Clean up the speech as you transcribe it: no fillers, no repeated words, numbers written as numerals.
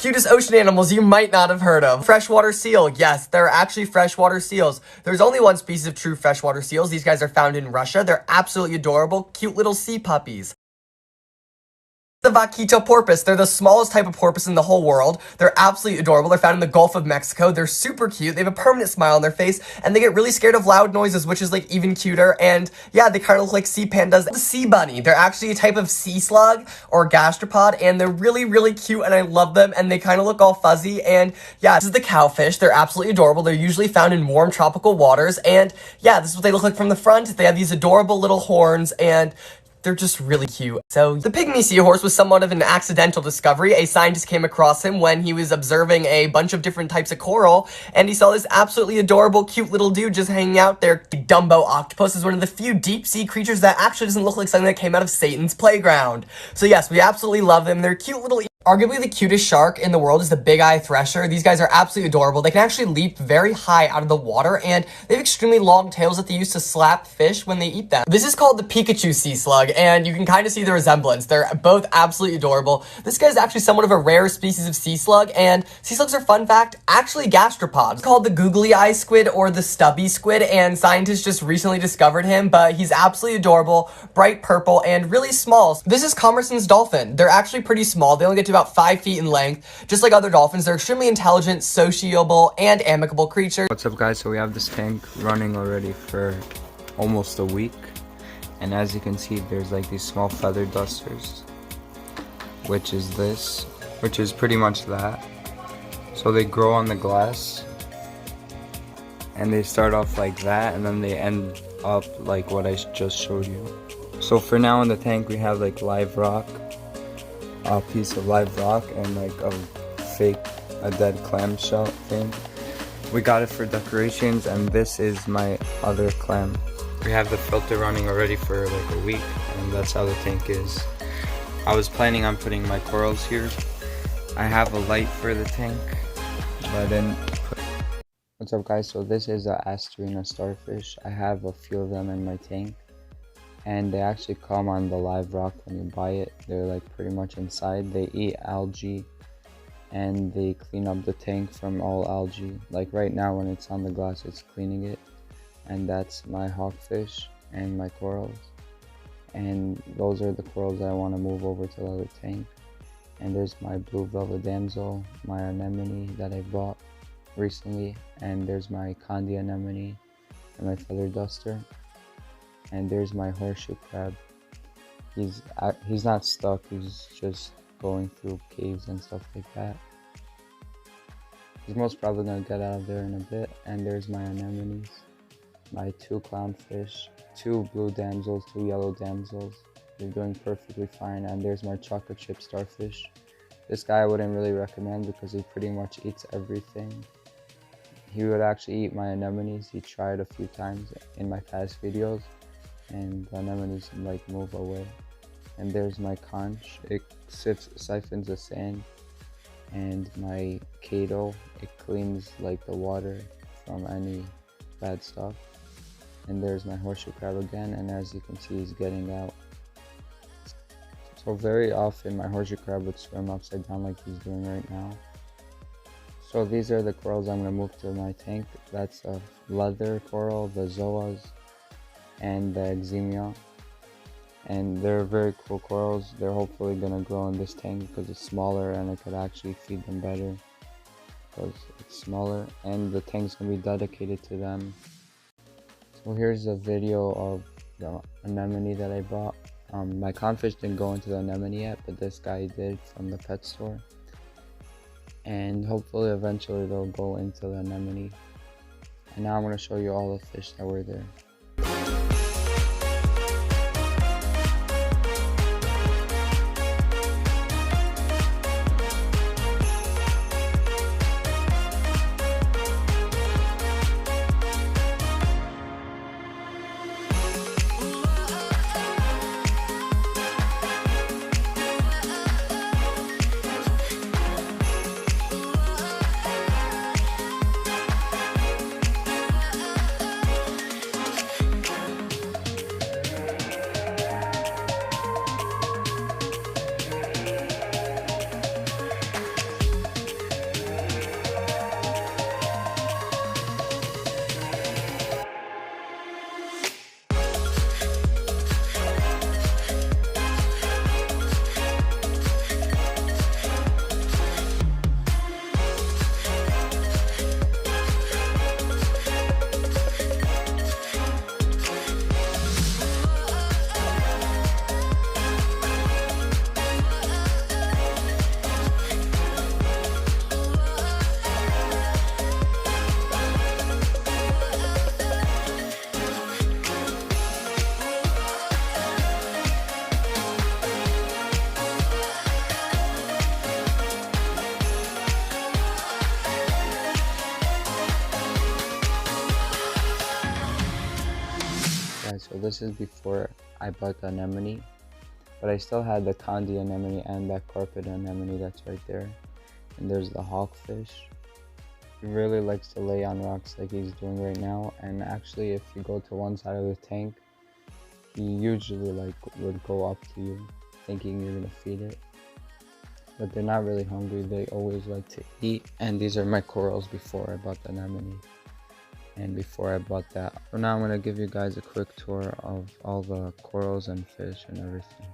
cutest ocean animals you might not have heard of. Freshwater seal. Yes, they're actually freshwater seals. There's only one species of true freshwater seals. These guys are found in Russia. They're absolutely adorable, cute little sea puppies. The vaquita porpoise. They're the smallest type of porpoise in the whole world. They're absolutely adorable. They're found in the Gulf of Mexico. They're super cute. They have a permanent smile on their face, and they get really scared of loud noises, which is like even cuter. And yeah, they kind of look like sea pandas. The sea bunny. They're actually a type of sea slug or gastropod, and they're really, really cute, and I love them, and they kind of look all fuzzy. And yeah, this is the cowfish. They're absolutely adorable. They're usually found in warm tropical waters, and yeah, this is what they look like from the front. They have these adorable little horns, and they're just really cute. So the pygmy seahorse was somewhat of an accidental discovery. A scientist came across him when he was observing a bunch of different types of coral, and he saw this absolutely adorable, cute little dude just hanging out there. The Dumbo octopus is one of the few deep sea creatures that actually doesn't look like something that came out of Satan's playground. So yes, we absolutely love them. They're cute little. Arguably the cutest shark in the world is the big eye thresher. These guys are absolutely adorable. They can actually leap very high out of the water, and they have extremely long tails that they use to slap fish when they eat them. This is called the Pikachu sea slug, and you can kind of see the resemblance. They're both absolutely adorable. This guy is actually somewhat of a rare species of sea slug, and sea slugs are, fun fact, actually gastropods. It's called the googly eye squid or the stubby squid, and scientists just recently discovered him, but he's absolutely adorable, bright purple, and really small. This is Commerson's dolphin. They're actually pretty small. They only get to about 5 feet in length. Just like other dolphins, they're extremely intelligent, sociable, and amicable creatures. What's up, guys? So we have this tank running already for almost a week, and as you can see, there's like these small feather dusters, which is this, which is pretty much that. So they grow on the glass, and they start off like that, and then they end up like what I just showed you. So for now in the tank, we have like live rock, a piece of live rock, and like a dead clamshell thing. We got it for decorations, and this is my other clam. We have the filter running already for like a week, and that's how the tank is. I was planning on putting my corals here. I have a light for the tank, but I didn't put. What's up, guys? So this is a Asterina starfish. I have a few of them in my tank, and they actually come on the live rock when you buy it. They're like pretty much inside. They eat algae, and they clean up the tank from all algae. Like right now when it's on the glass, it's cleaning it. And that's my hawkfish and my corals. And those are the corals that I want to move over to the other tank. And there's my blue velvet damsel, my anemone that I bought recently, and there's my Candia anemone and my feather duster. And there's my horseshoe crab. He's not stuck, he's just going through caves and stuff like that. He's most probably gonna get out of there in a bit. And there's my anemones, my 2 clownfish, 2 blue damsels, 2 yellow damsels. They're doing perfectly fine. And there's my chocolate chip starfish. This guy I wouldn't really recommend because he pretty much eats everything. He would actually eat my anemones. He tried a few times in my past videos, and the anemones like move away. And there's my conch. It siphons the sand. And my Kato, it cleans like the water from any bad stuff. And there's my horseshoe crab again, and as you can see, he's getting out. So very often my horseshoe crab would swim upside down like he's doing right now. So these are the corals I'm going to move to my tank. That's a leather coral, the zoas, and the eximia. And they're very cool corals. They're hopefully going to grow in this tank because it's smaller, and I could actually feed them better because it's smaller, and the tank's going to be dedicated to them. So here's a video of the anemone that I bought. My clownfish didn't go into the anemone yet, but this guy did from the pet store. And hopefully eventually they'll go into the anemone. And now I'm going to show you all the fish that were there. guys, so this is before I bought the anemone, but I still had the candy anemone and that carpet anemone that's right there. And there's the hawkfish. He really likes to lay on rocks like he's doing right now, and actually if you go to one side of the tank, he usually would go up to you thinking you're gonna feed it. But they're not really hungry, they always like to eat. And these are my corals before I bought the anemone and before I bought that. For now I'm gonna give you guys a quick tour of all the corals and fish and everything.